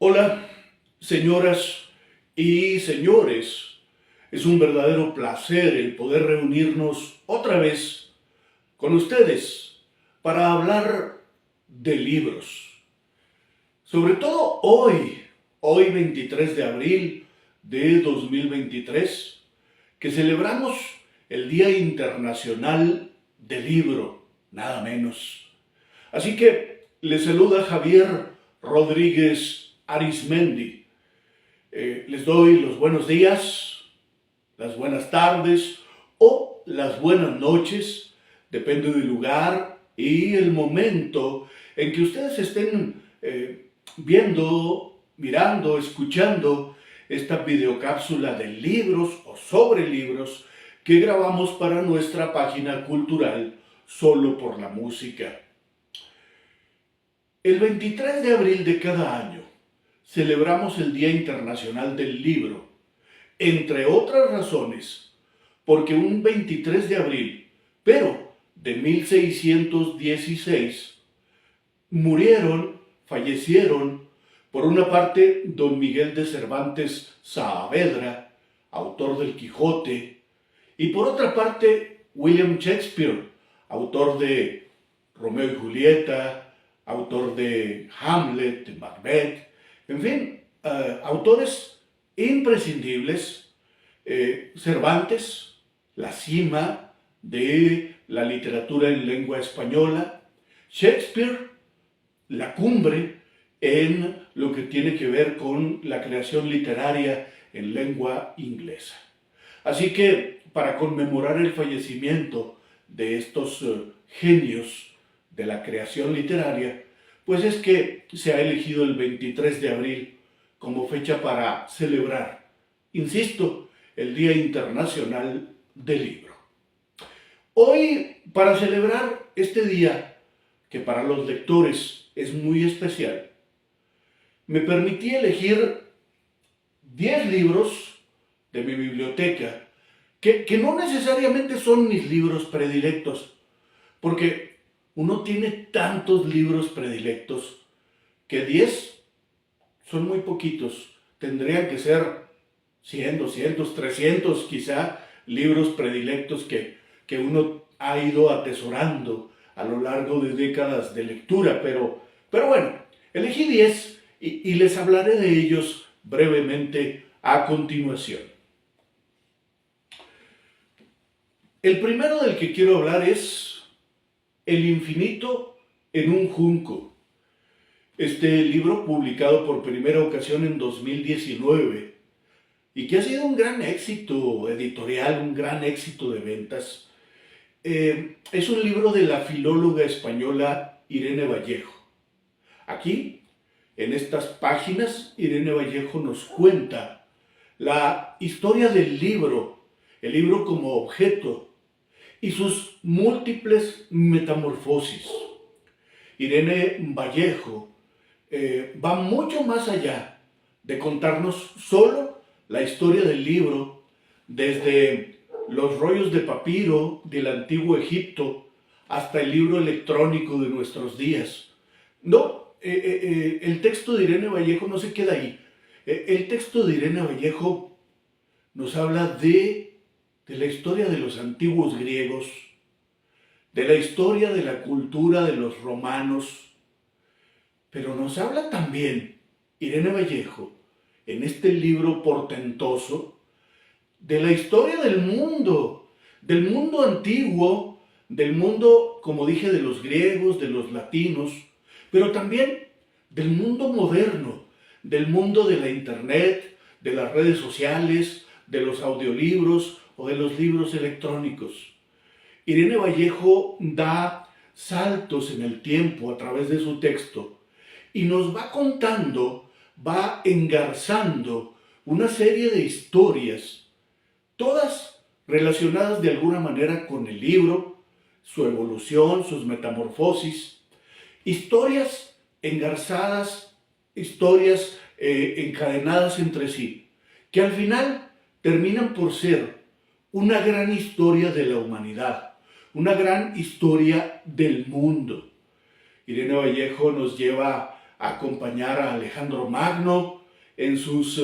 Hola, señoras y señores. Es un verdadero placer el poder reunirnos otra vez con ustedes para hablar de libros. Sobre todo hoy 23 de abril de 2023, que celebramos el Día Internacional del Libro, nada menos. Así que les saluda Javier Rodríguez Arismendi. Les doy los buenos días, las buenas tardes o las buenas noches, depende del lugar y el momento en que ustedes estén viendo, mirando, escuchando esta videocápsula de libros o sobre libros que grabamos para nuestra página cultural Solo por la Música. El 23 de abril de cada año celebramos el Día Internacional del Libro, entre otras razones, porque un 23 de abril, pero de 1616, fallecieron, por una parte, don Miguel de Cervantes Saavedra, autor del Quijote, y por otra parte, William Shakespeare, autor de Romeo y Julieta, autor de Hamlet, de Macbeth, en fin, autores imprescindibles. Cervantes, la cima de la literatura en lengua española; Shakespeare, la cumbre en lo que tiene que ver con la creación literaria en lengua inglesa. Así que, para conmemorar el fallecimiento de estos genios de la creación literaria, pues es que se ha elegido el 23 de abril como fecha para celebrar, insisto, el Día Internacional del Libro. Hoy, para celebrar este día, que para los lectores es muy especial, me permití elegir 10 libros de mi biblioteca, que no necesariamente son mis libros predilectos, porque uno tiene tantos libros predilectos que 10 son muy poquitos. Tendrían que ser 100, 200, 300 quizá libros predilectos que uno ha ido atesorando a lo largo de décadas de lectura. Pero bueno, elegí 10 y les hablaré de ellos brevemente a continuación. El primero del que quiero hablar es El infinito en un junco. Este libro, publicado por primera ocasión en 2019 y que ha sido un gran éxito editorial, un gran éxito de ventas, es un libro de la filóloga española Irene Vallejo. Aquí, en estas páginas, Irene Vallejo nos cuenta la historia del libro, el libro como objeto, y sus múltiples metamorfosis. Irene Vallejo va mucho más allá de contarnos solo la historia del libro, desde los rollos de papiro del antiguo Egipto hasta el libro electrónico de nuestros días. No, el texto de Irene Vallejo no se queda ahí. El texto de Irene Vallejo nos habla de la historia de los antiguos griegos, de la historia de la cultura de los romanos, pero nos habla también, Irene Vallejo, en este libro portentoso, de la historia del mundo antiguo, del mundo, como dije, de los griegos, de los latinos, pero también del mundo moderno, del mundo de la internet, de las redes sociales, de los audiolibros o de los libros electrónicos. Irene Vallejo da saltos en el tiempo a través de su texto y nos va contando, va engarzando una serie de historias, todas relacionadas de alguna manera con el libro, su evolución, sus metamorfosis, historias engarzadas, historias encadenadas entre sí, que al final terminan por ser una gran historia de la humanidad, una gran historia del mundo. Irene Vallejo nos lleva acompañar a Alejandro Magno en sus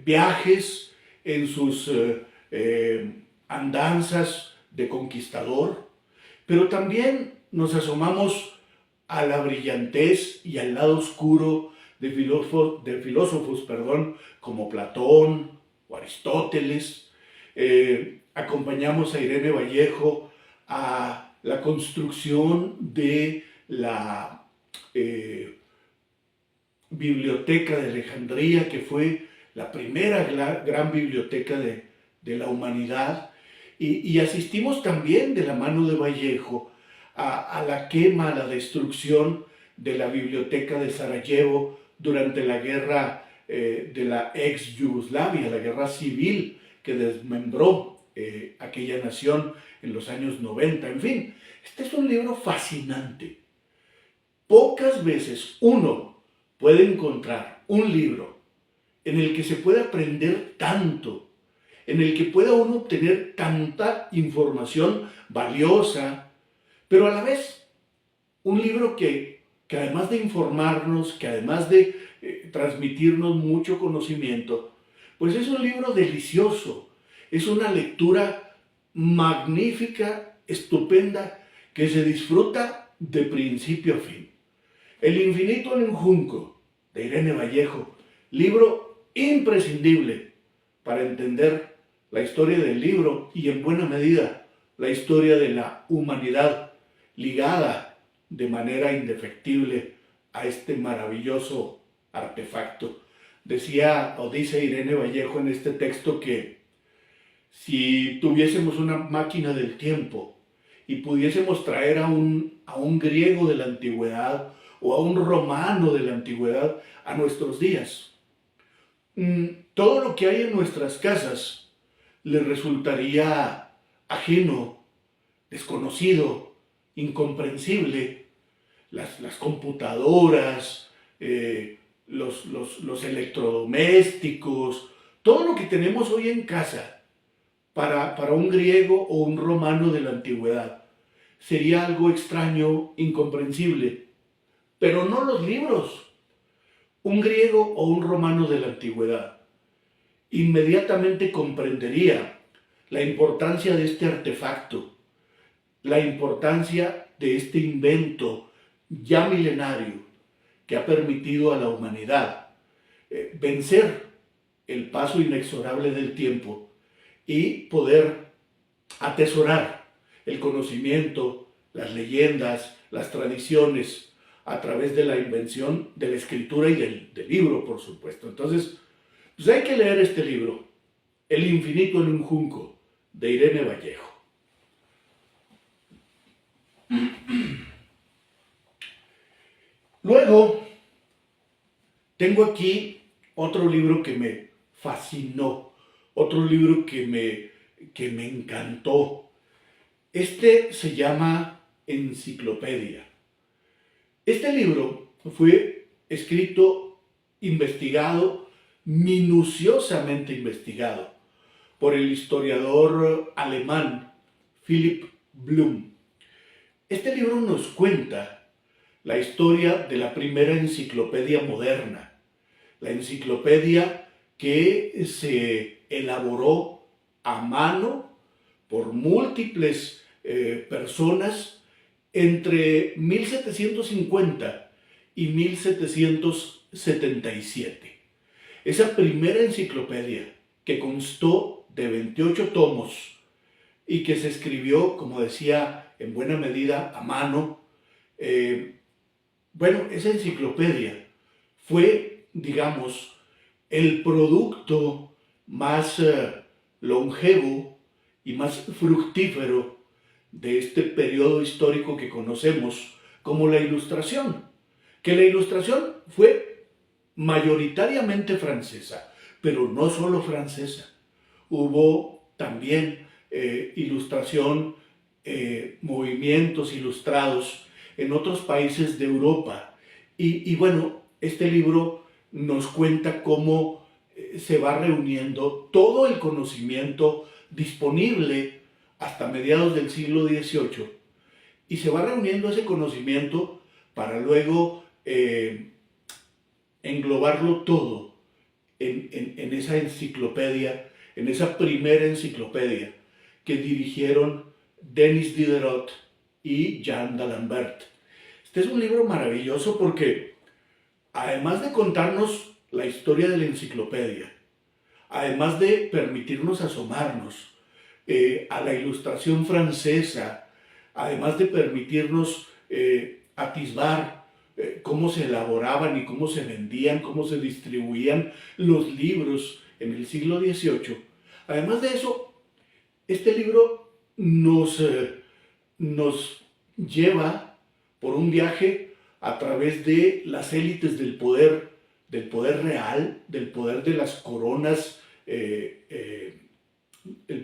viajes, en sus andanzas de conquistador, pero también nos asomamos a la brillantez y al lado oscuro de filósofos, como Platón o Aristóteles. Acompañamos a Irene Vallejo a la construcción de la Biblioteca de Alejandría, que fue la primera gran biblioteca de la humanidad, y asistimos también de la mano de Vallejo a la quema, a la destrucción de la biblioteca de Sarajevo durante la guerra de la ex Yugoslavia, la guerra civil que desmembró aquella nación en los años 90. En fin, este es un libro fascinante. Pocas veces uno puede encontrar un libro en el que se pueda aprender tanto, en el que pueda uno obtener tanta información valiosa, pero a la vez un libro que además de informarnos, que además de transmitirnos mucho conocimiento, pues es un libro delicioso, es una lectura magnífica, estupenda, que se disfruta de principio a fin. El infinito en un junco, de Irene Vallejo, libro imprescindible para entender la historia del libro y en buena medida la historia de la humanidad, ligada de manera indefectible a este maravilloso artefacto. Decía o dice Irene Vallejo en este texto que si tuviésemos una máquina del tiempo y pudiésemos traer a un griego de la antigüedad o a un romano de la antigüedad a nuestros días, todo lo que hay en nuestras casas le resultaría ajeno, desconocido, incomprensible. Las computadoras, los electrodomésticos, todo lo que tenemos hoy en casa para un griego o un romano de la antigüedad sería algo extraño, incomprensible, pero no los libros. Un griego o un romano de la antigüedad inmediatamente comprendería la importancia de este artefacto, la importancia de este invento ya milenario que ha permitido a la humanidad vencer el paso inexorable del tiempo y poder atesorar el conocimiento, las leyendas, las tradiciones a través de la invención de la escritura y del libro, por supuesto. Entonces, pues hay que leer este libro, El infinito en un junco, de Irene Vallejo. Luego, tengo aquí otro libro que me fascinó, otro libro que me encantó. Este se llama Enciclopedia. Este libro fue escrito, investigado, minuciosamente investigado, por el historiador alemán Philipp Blum. Este libro nos cuenta la historia de la primera enciclopedia moderna, la enciclopedia que se elaboró a mano por múltiples personas entre 1750 y 1777. Esa primera enciclopedia, que constó de 28 tomos y que se escribió, como decía, en buena medida a mano, esa enciclopedia fue, digamos, el producto más longevo y más fructífero de este periodo histórico que conocemos como la Ilustración, que la Ilustración fue mayoritariamente francesa, pero no solo francesa. Hubo también ilustración, movimientos ilustrados en otros países de Europa. Y bueno, este libro nos cuenta cómo se va reuniendo todo el conocimiento disponible hasta mediados del siglo XVIII, y se va reuniendo ese conocimiento para luego englobarlo todo en esa enciclopedia, en esa primera enciclopedia que dirigieron Denis Diderot y Jean d'Alembert. Este es un libro maravilloso porque, además de contarnos la historia de la enciclopedia, además de permitirnos asomarnos a la ilustración francesa, además de permitirnos atisbar cómo se elaboraban y cómo se vendían, cómo se distribuían los libros en el siglo XVIII. Además de eso, este libro nos lleva por un viaje a través de las élites del poder real, del poder de las coronas, el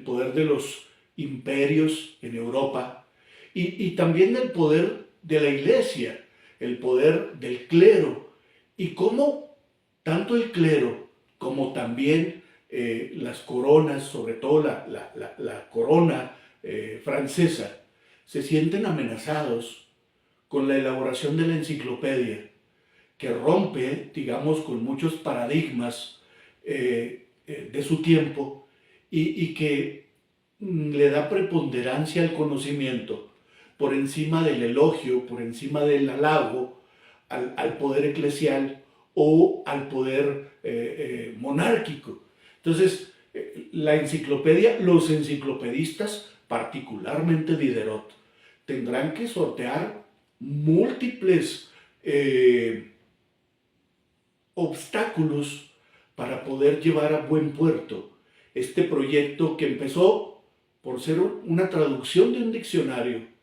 poder de los imperios en Europa y también del poder de la iglesia, el poder del clero, y cómo tanto el clero como también las coronas, sobre todo la corona francesa, se sienten amenazados con la elaboración de la enciclopedia, que rompe, digamos, con muchos paradigmas de su tiempo y que le da preponderancia al conocimiento por encima del elogio, por encima del halago al poder eclesial o al poder monárquico. Entonces, la enciclopedia, los enciclopedistas, particularmente Diderot, tendrán que sortear múltiples obstáculos para poder llevar a buen puerto este proyecto que empezó por ser una traducción de un diccionario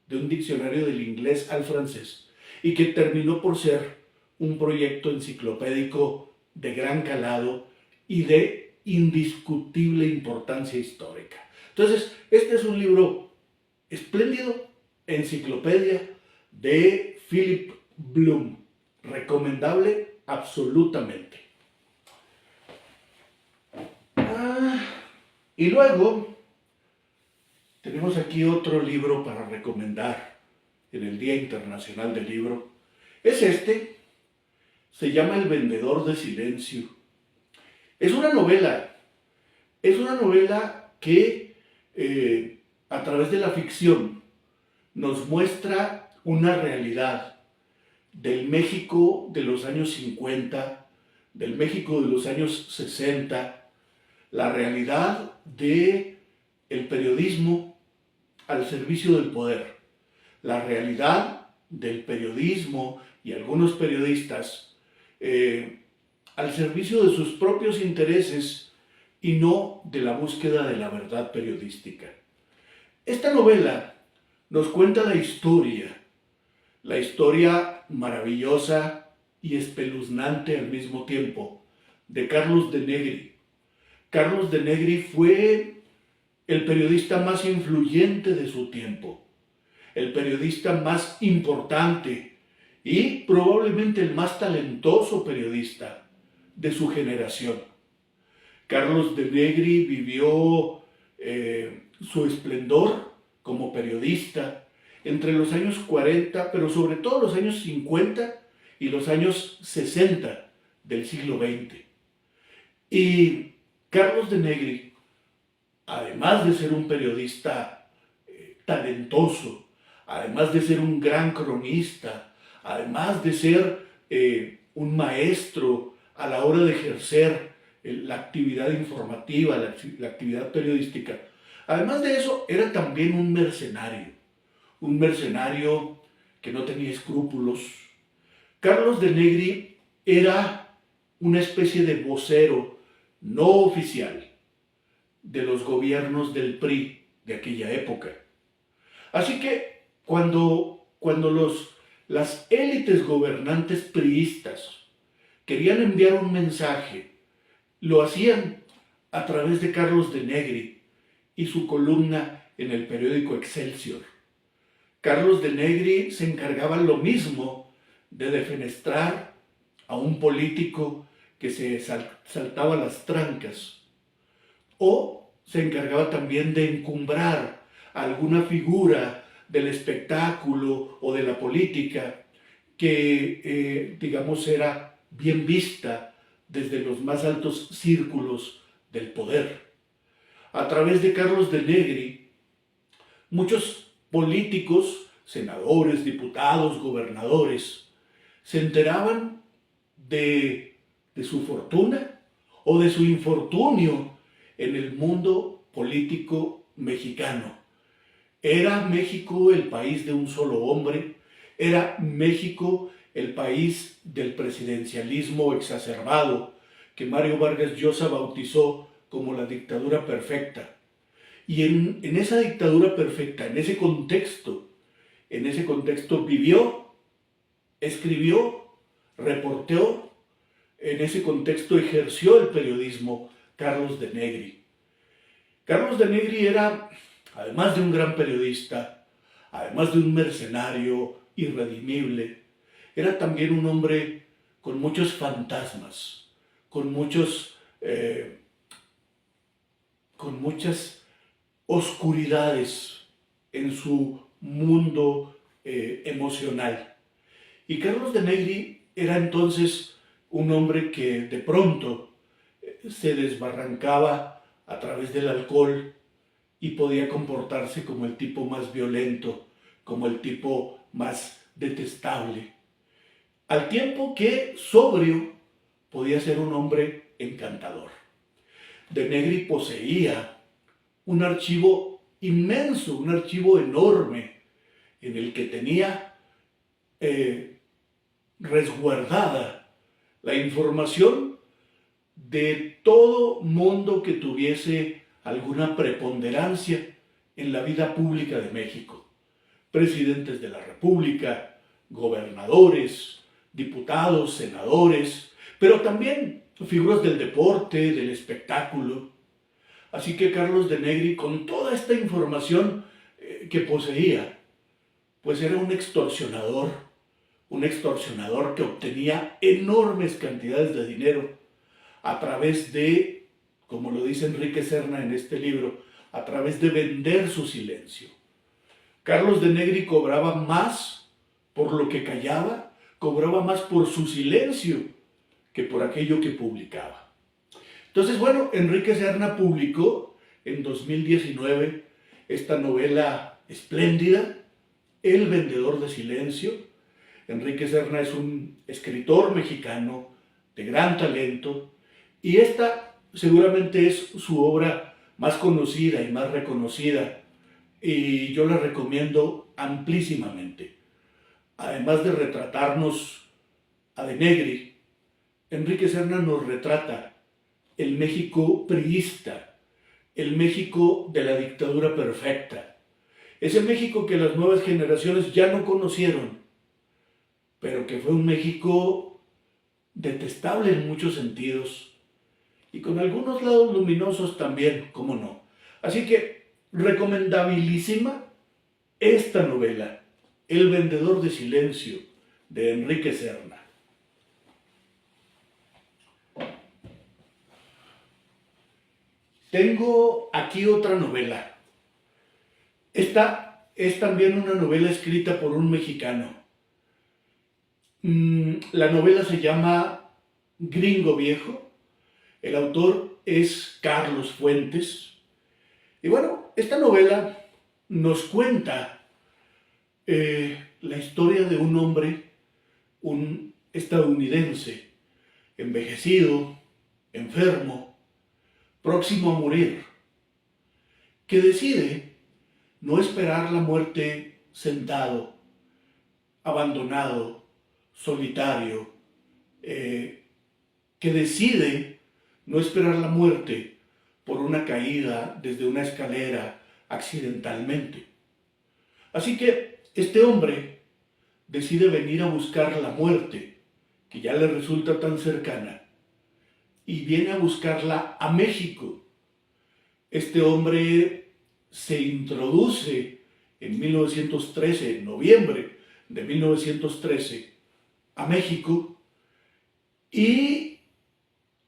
del inglés al francés, y que terminó por ser un proyecto enciclopédico de gran calado y de indiscutible importancia histórica. Entonces, este es un libro espléndido, Enciclopedia de Philip Bloom, recomendable absolutamente. Y luego tenemos aquí otro libro para recomendar en el Día Internacional del Libro. Es este, se llama El vendedor de silencio. Es una novela que a través de la ficción nos muestra una realidad del México de los años 50, del México de los años 60, la realidad del periodismo al servicio del poder, la realidad del periodismo y algunos periodistas al servicio de sus propios intereses y no de la búsqueda de la verdad periodística. Esta novela nos cuenta la historia maravillosa y espeluznante al mismo tiempo de Carlos de Negri. Carlos de Negri fue el periodista más influyente de su tiempo, el periodista más importante y probablemente el más talentoso periodista de su generación. Carlos de Negri vivió su esplendor como periodista entre los años 40, pero sobre todo los años 50 y los años 60 del siglo XX. Y Carlos de Negri, además de ser un periodista talentoso, además de ser un gran cronista, además de ser un maestro a la hora de ejercer la actividad informativa, la actividad periodística, además de eso era también un mercenario que no tenía escrúpulos. Carlos de Negri era una especie de vocero no oficial de los gobiernos del PRI de aquella época. Así que cuando las élites gobernantes priistas querían enviar un mensaje, lo hacían a través de Carlos de Negri y su columna en el periódico Excelsior. Carlos de Negri se encargaba lo mismo de defenestrar a un político que se saltaba las trancas, o se encargaba también de encumbrar a alguna figura del espectáculo o de la política que, digamos, era bien vista desde los más altos círculos del poder. A través de Carlos de Negri, muchos políticos, senadores, diputados, gobernadores, se enteraban de su fortuna o de su infortunio en el mundo político mexicano. ¿Era México el país de un solo hombre? ¿Era México el país del presidencialismo exacerbado que Mario Vargas Llosa bautizó como la dictadura perfecta? Y en esa dictadura perfecta, en ese contexto vivió, escribió, reporteó, en ese contexto ejerció el periodismo Carlos de Negri. Carlos de Negri era, además de un gran periodista, además de un mercenario irredimible, era también un hombre con muchos fantasmas, con muchas oscuridades en su mundo emocional. Y Carlos de Negri era entonces un hombre que de pronto se desbarrancaba a través del alcohol y podía comportarse como el tipo más violento, como el tipo más detestable. Al tiempo que, sobrio, podía ser un hombre encantador. De Negri poseía un archivo inmenso, un archivo enorme, en el que tenía resguardada la información de todo mundo que tuviese alguna preponderancia en la vida pública de México. Presidentes de la República, gobernadores, diputados, senadores, pero también figuras del deporte, del espectáculo. Así que Carlos de Negri, con toda esta información que poseía, pues era un extorsionador que obtenía enormes cantidades de dinero a través de, como lo dice Enrique Serna en este libro, a través de vender su silencio. Carlos de Negri cobraba más por lo que callaba, cobraba más por su silencio que por aquello que publicaba. Entonces, bueno, Enrique Serna publicó en 2019 esta novela espléndida, El vendedor de silencio. Enrique Serna es un escritor mexicano de gran talento y esta seguramente es su obra más conocida y más reconocida y yo la recomiendo amplísimamente. Además de retratarnos a De Negri, Enrique Serna nos retrata el México priista, el México de la dictadura perfecta, ese México que las nuevas generaciones ya no conocieron, pero que fue un México detestable en muchos sentidos y con algunos lados luminosos también, cómo no. Así que recomendabilísima esta novela, El vendedor de silencio, de Enrique Serna. Tengo aquí otra novela. Esta es también una novela escrita por un mexicano. La novela se llama Gringo Viejo. El autor es Carlos Fuentes. Y bueno, esta novela nos cuenta la historia de un hombre, un estadounidense, envejecido, enfermo, próximo a morir, que decide no esperar la muerte sentado, abandonado, solitario, que decide no esperar la muerte por una caída desde una escalera accidentalmente. Así que este hombre decide venir a buscar la muerte, que ya le resulta tan cercana, y viene a buscarla a México. Este hombre se introduce en 1913, en noviembre de 1913, a México y,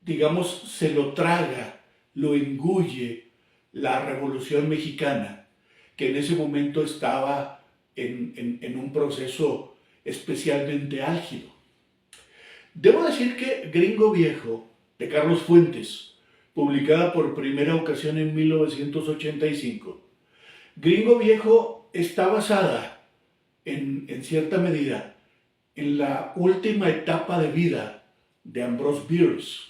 digamos, se lo traga, lo engulle la Revolución Mexicana, que en ese momento estaba en un proceso especialmente álgido. Debo decir que Gringo Viejo, de Carlos Fuentes, publicada por primera ocasión en 1985, Gringo Viejo está basada en cierta medida en la última etapa de vida de Ambrose Bierce.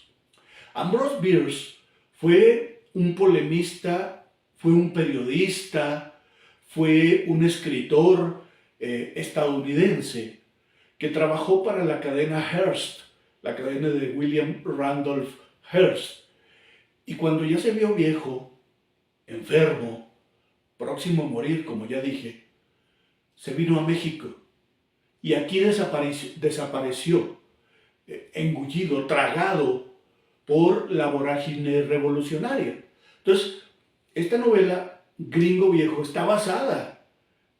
Ambrose Bierce fue un polemista, fue un periodista, fue un escritor estadounidense que trabajó para la cadena Hearst, la cadena de William Randolph Hearst. Y cuando ya se vio viejo, enfermo, próximo a morir, como ya dije, se vino a México y aquí desapareció, engullido, tragado por la vorágine revolucionaria. Entonces, esta novela, Gringo Viejo, está basada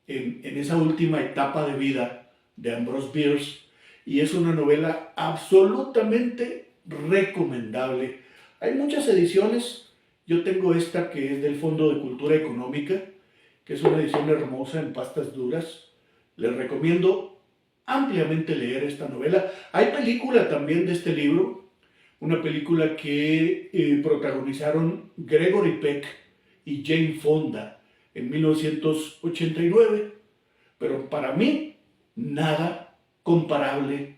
en esa última etapa de vida de Ambrose Bierce y es una novela absolutamente recomendable. Hay muchas ediciones, yo tengo esta que es del Fondo de Cultura Económica, que es una edición hermosa en pastas duras. Les recomiendo ampliamente leer esta novela. Hay película también de este libro, una película que protagonizaron Gregory Peck y Jane Fonda en 1989, pero para mí nada comparable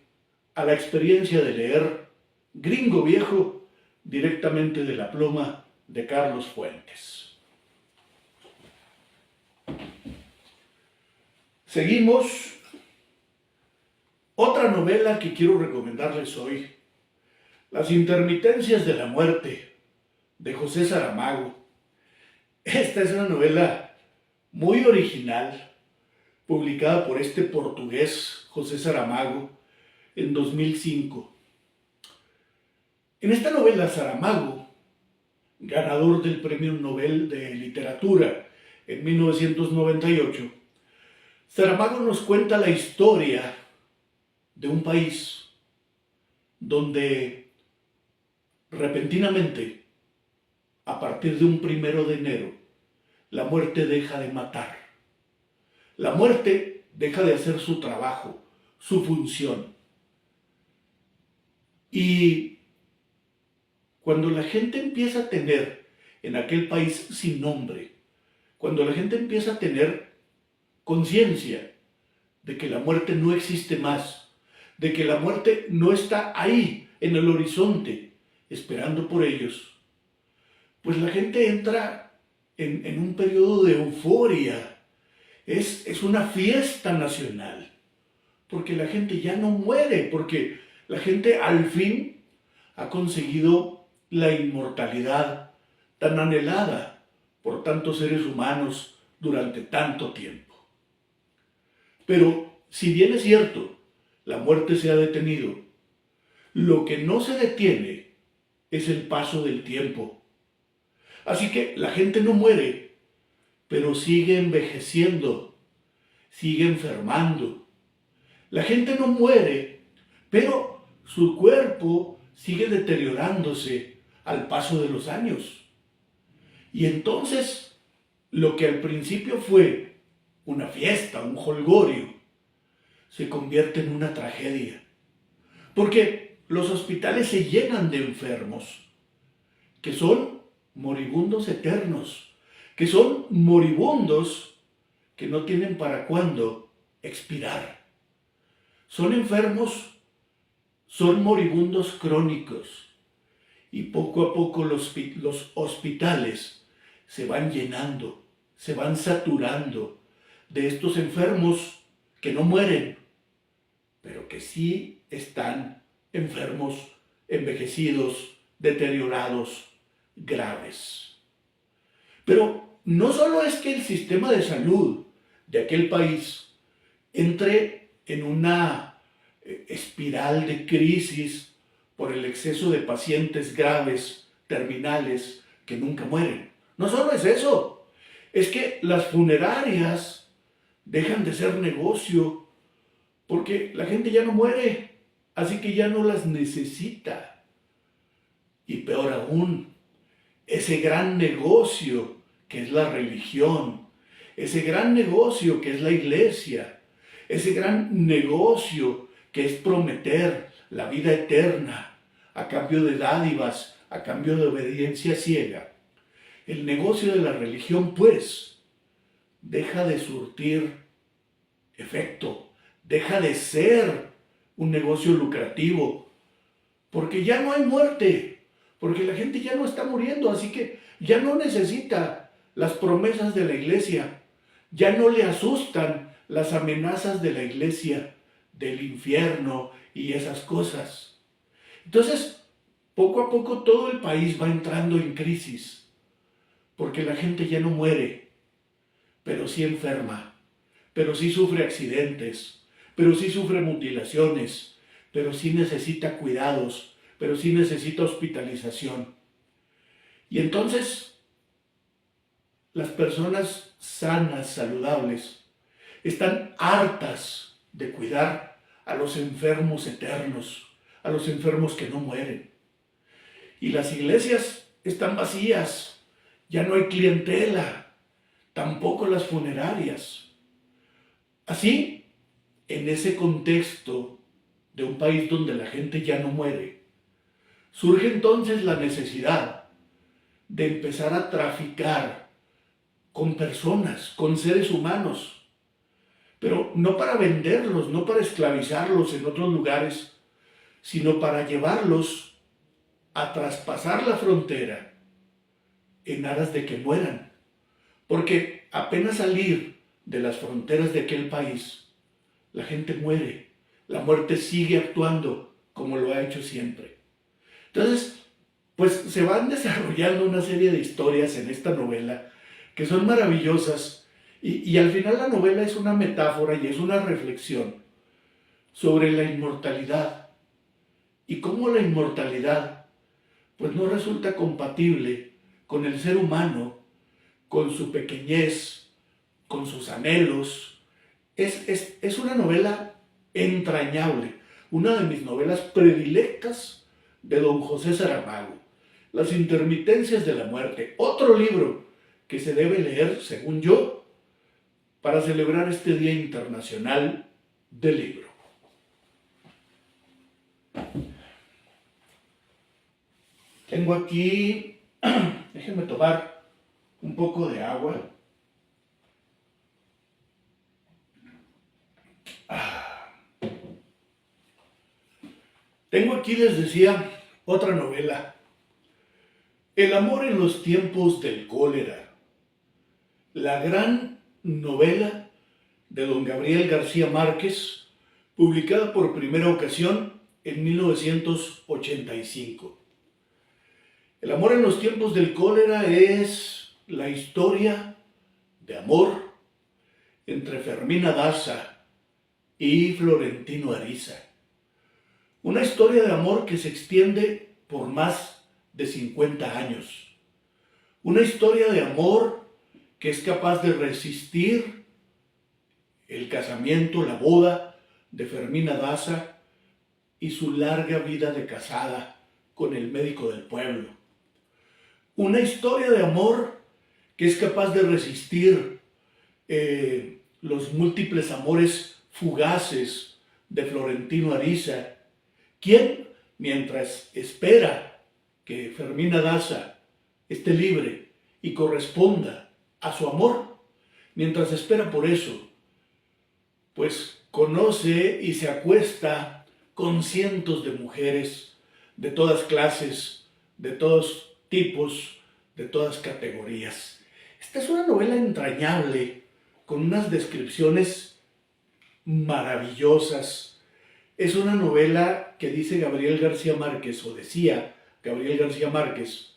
a la experiencia de leer Gringo Viejo directamente de la pluma de Carlos Fuentes. Seguimos. Otra novela que quiero recomendarles hoy, Las intermitencias de la muerte, de José Saramago. Esta es una novela muy original, publicada por este portugués, José Saramago, en 2005. En esta novela, Saramago, ganador del Premio Nobel de Literatura en 1998, Saramago nos cuenta la historia de un país donde repentinamente, a partir de un 1 de enero, la muerte deja de matar. La muerte deja de hacer su trabajo, su función. Y cuando la gente empieza a tener en aquel país sin nombre, cuando la gente empieza a tener conciencia de que la muerte no existe más, de que la muerte no está ahí en el horizonte esperando por ellos, pues la gente entra en un periodo de euforia. Es una fiesta nacional, porque la gente ya no muere, porque la gente al fin ha conseguido la inmortalidad tan anhelada por tantos seres humanos durante tanto tiempo. Pero si bien es cierto, la muerte se ha detenido, lo que no se detiene es el paso del tiempo. Así que la gente no muere, pero sigue envejeciendo, sigue enfermando. La gente no muere, pero su cuerpo sigue deteriorándose al paso de los años. Y entonces, lo que al principio fue una fiesta, un jolgorio, se convierte en una tragedia. Porque los hospitales se llenan de enfermos, que son moribundos eternos, que son moribundos que no tienen para cuándo expirar. Son enfermos, son moribundos crónicos. Y poco a poco los hospitales se van llenando, se van saturando de estos enfermos que no mueren, pero que sí están enfermos, envejecidos, deteriorados, graves. Pero no solo es que el sistema de salud de aquel país entre en una espiral de crisis por el exceso de pacientes graves, terminales, que nunca mueren. No solo es eso, es que las funerarias dejan de ser negocio porque la gente ya no muere, así que ya no las necesita. Y peor aún, ese gran negocio que es la religión, ese gran negocio que es la iglesia, ese gran negocio que es prometer la vida eterna a cambio de dádivas, a cambio de obediencia ciega. El negocio de la religión, pues, deja de surtir efecto, deja de ser un negocio lucrativo, porque ya no hay muerte, porque la gente ya no está muriendo, así que ya no necesita las promesas de la iglesia, ya no le asustan las amenazas de la iglesia, del infierno y esas cosas. Entonces, poco a poco todo el país va entrando en crisis, porque la gente ya no muere, pero sí enferma, pero sí sufre accidentes, pero sí sufre mutilaciones, pero sí necesita cuidados, pero sí necesita hospitalización. Y entonces, las personas sanas, saludables, están hartas de cuidar a los enfermos eternos, a los enfermos que no mueren. Y las iglesias están vacías, ya no hay clientela, tampoco las funerarias. Así, en ese contexto de un país donde la gente ya no muere, surge entonces la necesidad de empezar a traficar con personas, con seres humanos, pero no para venderlos, no para esclavizarlos en otros lugares, sino para llevarlos a traspasar la frontera en aras de que mueran. Porque apenas salir de las fronteras de aquel país, la gente muere. La muerte sigue actuando como lo ha hecho siempre. Entonces, pues se van desarrollando una serie de historias en esta novela que son maravillosas y al final la novela es una metáfora y es una reflexión sobre la inmortalidad y cómo la inmortalidad pues no resulta compatible con el ser humano, con su pequeñez, con sus anhelos. Es una novela entrañable, una de mis novelas predilectas de don José Saramago, Las intermitencias de la muerte, otro libro que se debe leer, según yo, para celebrar este Día Internacional del Libro. Tengo aquí, déjenme tomar un poco de agua. Tengo aquí, les decía, otra novela. El amor en los tiempos del cólera. La gran novela de don Gabriel García Márquez, publicada por primera ocasión en 1985. El amor en los tiempos del cólera es la historia de amor entre Fermina Daza y Florentino Ariza. Una historia de amor que se extiende por más de 50 años. Una historia de amor que es capaz de resistir el casamiento, la boda de Fermina Daza y su larga vida de casada con el médico del pueblo. Una historia de amor que es capaz de resistir los múltiples amores fugaces de Florentino Ariza, quien, mientras espera que Fermina Daza esté libre y corresponda a su amor, mientras espera por eso, pues conoce y se acuesta con cientos de mujeres de todas clases, de todos tipos, de todas categorías. Esta es una novela entrañable, con unas descripciones maravillosas. Es una novela que dice Gabriel García Márquez, o decía Gabriel García Márquez,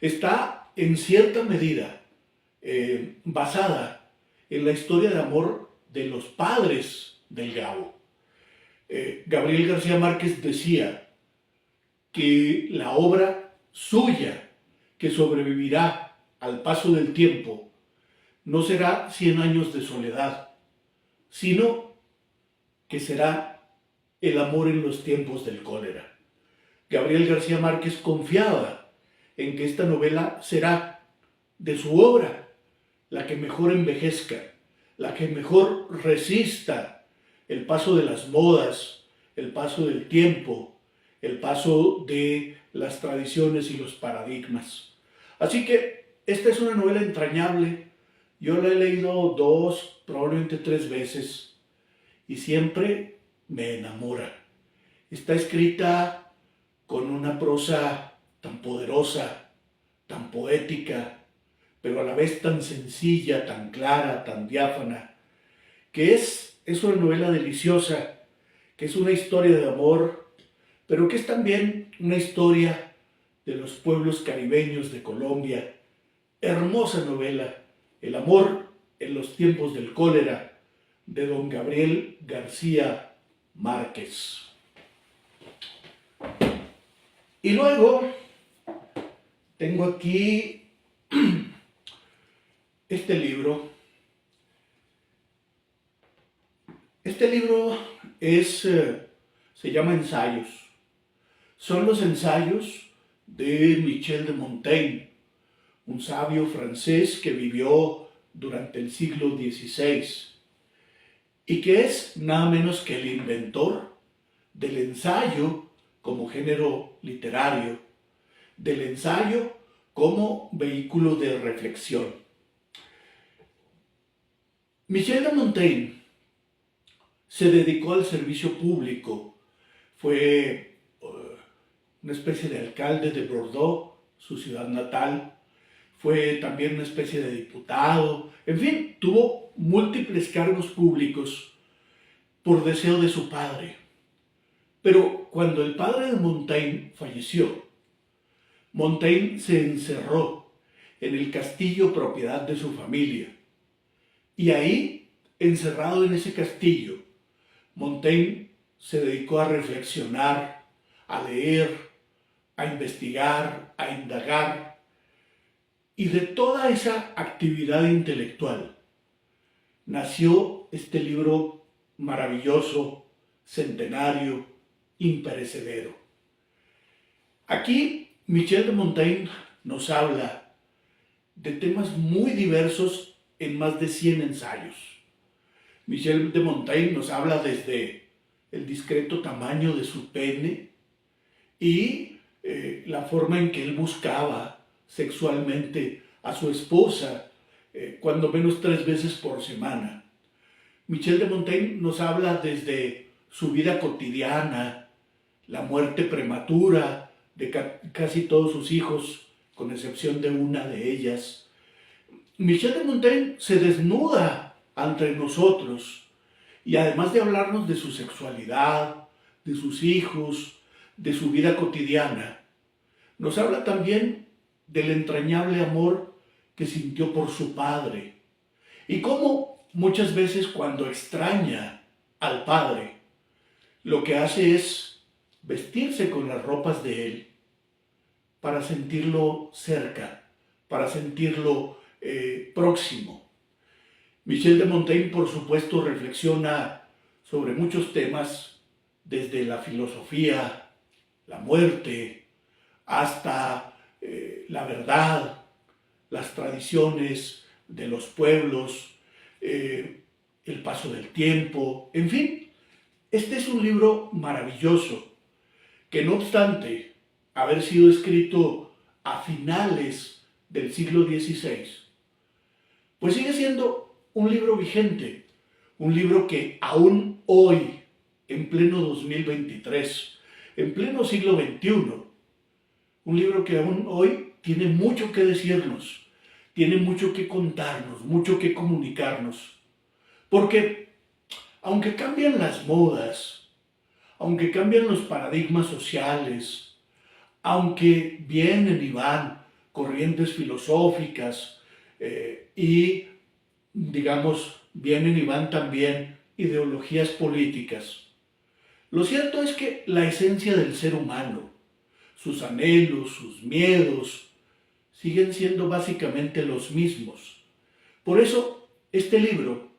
está en cierta medida basada en la historia de amor de los padres del Gabo. Gabriel García Márquez decía que la obra suya, que sobrevivirá al paso del tiempo, no será 100 años de soledad, sino que será el amor en los tiempos del cólera. Gabriel García Márquez confiaba en que esta novela será de su obra la que mejor envejezca, la que mejor resista el paso de las modas, el paso del tiempo, el paso de las tradiciones y los paradigmas. Así que esta es una novela entrañable. Yo la he leído 2, probablemente 3 veces y siempre me enamora. Está escrita con una prosa tan poderosa, tan poética, pero a la vez tan sencilla, tan clara, tan diáfana, que es una novela deliciosa, que es una historia de amor, pero que es también una historia de los pueblos caribeños de Colombia. Hermosa novela, El amor en los tiempos del cólera, de don Gabriel García Márquez. Y luego tengo aquí este libro. Este libro se llama Ensayos. Son los ensayos de Michel de Montaigne, un sabio francés que vivió durante el siglo XVI y que es nada menos que el inventor del ensayo como género literario, del ensayo como vehículo de reflexión. Michel de Montaigne se dedicó al servicio público, fue una especie de alcalde de Bordeaux, su ciudad natal, fue también una especie de diputado, en fin, tuvo múltiples cargos públicos por deseo de su padre. Pero cuando el padre de Montaigne falleció, Montaigne se encerró en el castillo propiedad de su familia. Y ahí, encerrado en ese castillo, Montaigne se dedicó a reflexionar, a leer, a investigar, a indagar. Y de toda esa actividad intelectual nació este libro maravilloso, centenario, imperecedero. Aquí Michel de Montaigne nos habla de temas muy diversos en más de 100 ensayos. Michel de Montaigne nos habla desde el discreto tamaño de su pene y la forma en que él buscaba sexualmente a su esposa, cuando menos 3 veces por semana. Michel de Montaigne nos habla desde su vida cotidiana, la muerte prematura de casi todos sus hijos, con excepción de una de ellas. Michel de Montaigne se desnuda ante nosotros y además de hablarnos de su sexualidad, de sus hijos, de su vida cotidiana, nos habla también del entrañable amor que sintió por su padre y cómo muchas veces cuando extraña al padre, lo que hace es vestirse con las ropas de él para sentirlo cerca, para sentirlo próximo. Michel de Montaigne, por supuesto, reflexiona sobre muchos temas, desde la filosofía, la muerte, hasta la verdad, las tradiciones de los pueblos, el paso del tiempo, en fin. Este es un libro maravilloso que, no obstante haber sido escrito a finales del siglo XVI, pues sigue siendo un libro vigente, un libro que aún hoy, en pleno 2023, en pleno siglo XXI, un libro que aún hoy tiene mucho que decirnos, tiene mucho que contarnos, mucho que comunicarnos. Porque aunque cambian las modas, aunque cambian los paradigmas sociales, aunque vienen y van corrientes filosóficas y, digamos, vienen y van también ideologías políticas, lo cierto es que la esencia del ser humano, sus anhelos, sus miedos, siguen siendo básicamente los mismos. Por eso, este libro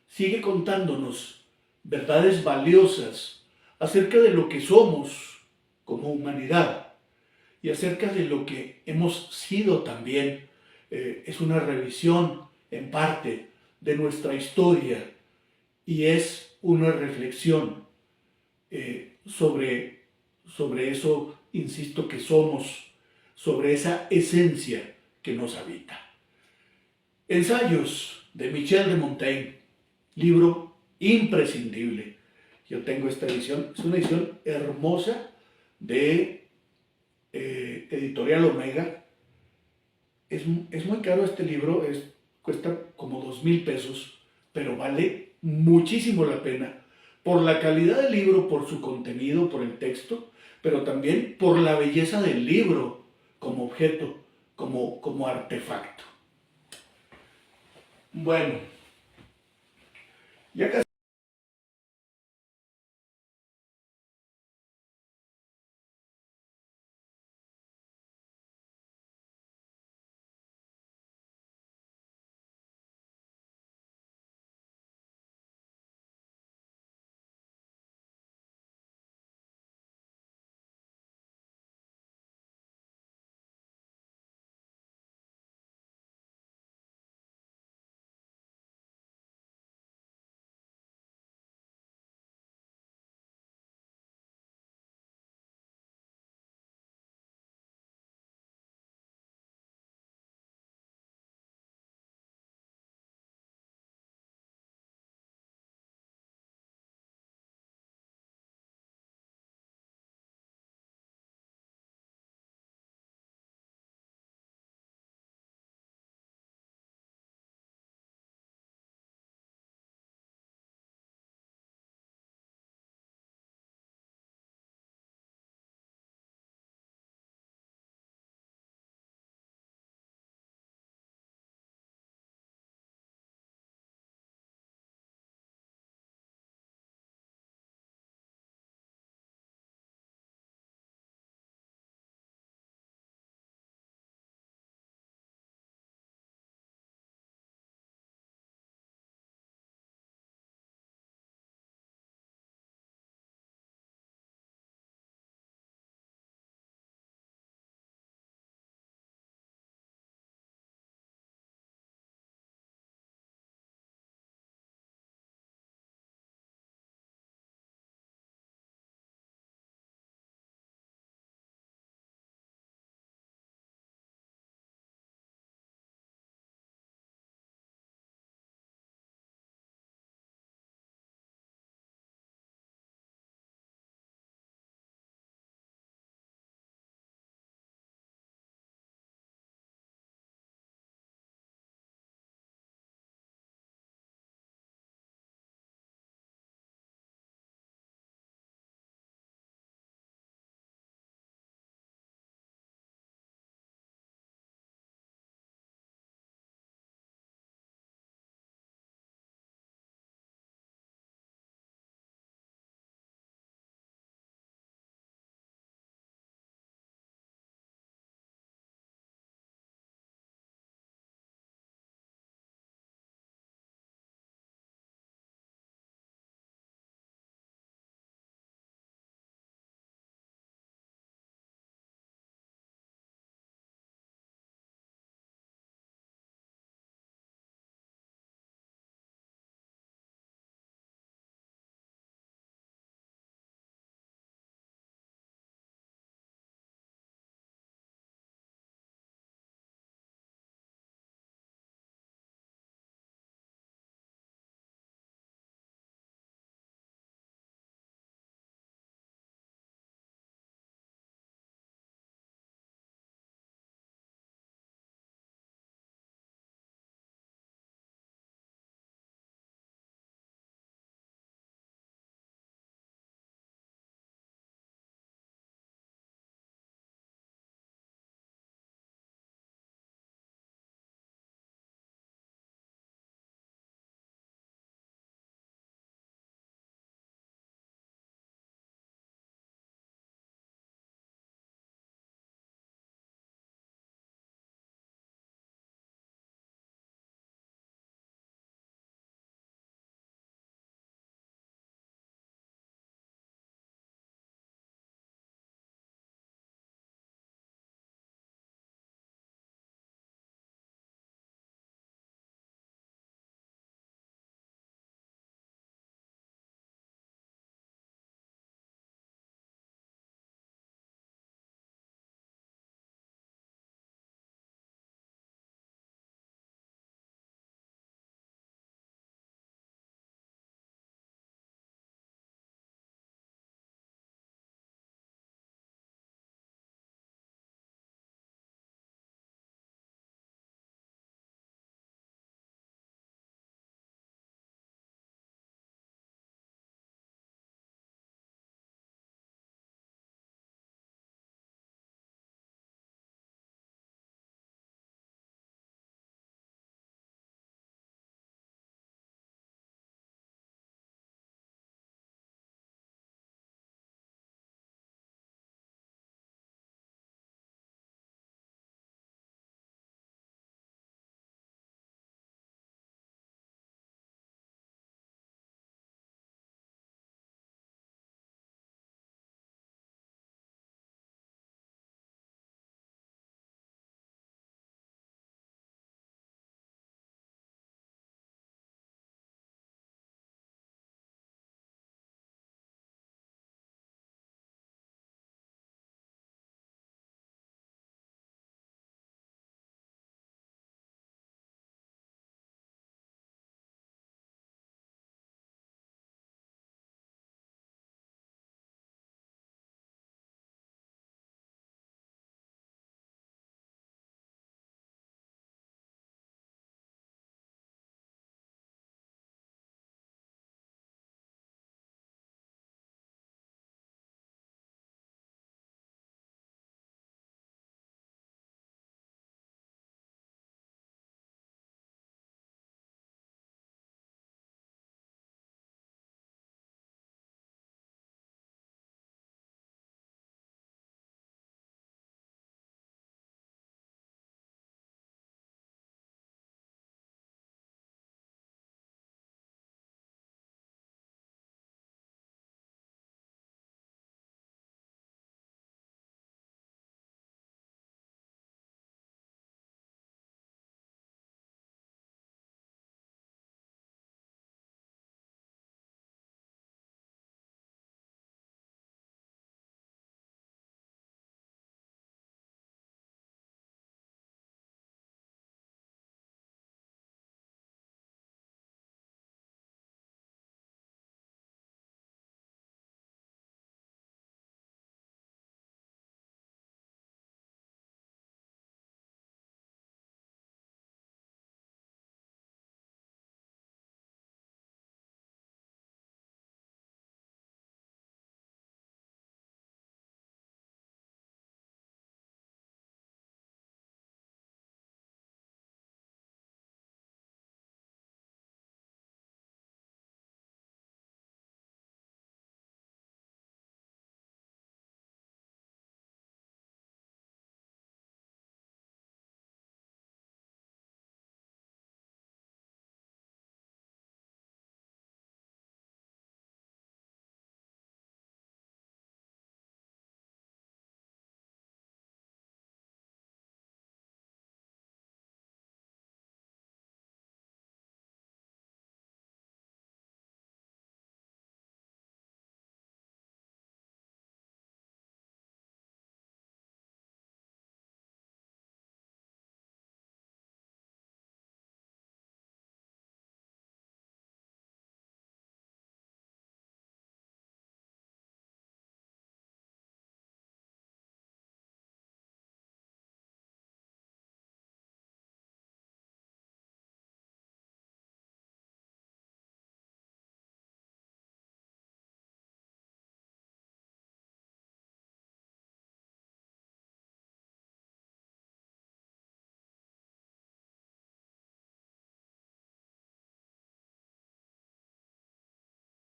sigue contándonos verdades valiosas acerca de lo que somos como humanidad y acerca de lo que hemos sido también. Es una revisión, en parte, de nuestra historia y es una reflexión sobre eso, insisto, que somos, sobre esa esencia que nos habita. Ensayos de Michel de Montaigne, libro imprescindible. Yo tengo esta edición, es una edición hermosa de Editorial Omega. Es muy caro este libro, cuesta como 2,000 pesos, pero vale muchísimo la pena por la calidad del libro, por su contenido, por el texto, pero también por la belleza del libro como objeto, como artefacto. Bueno, ya casi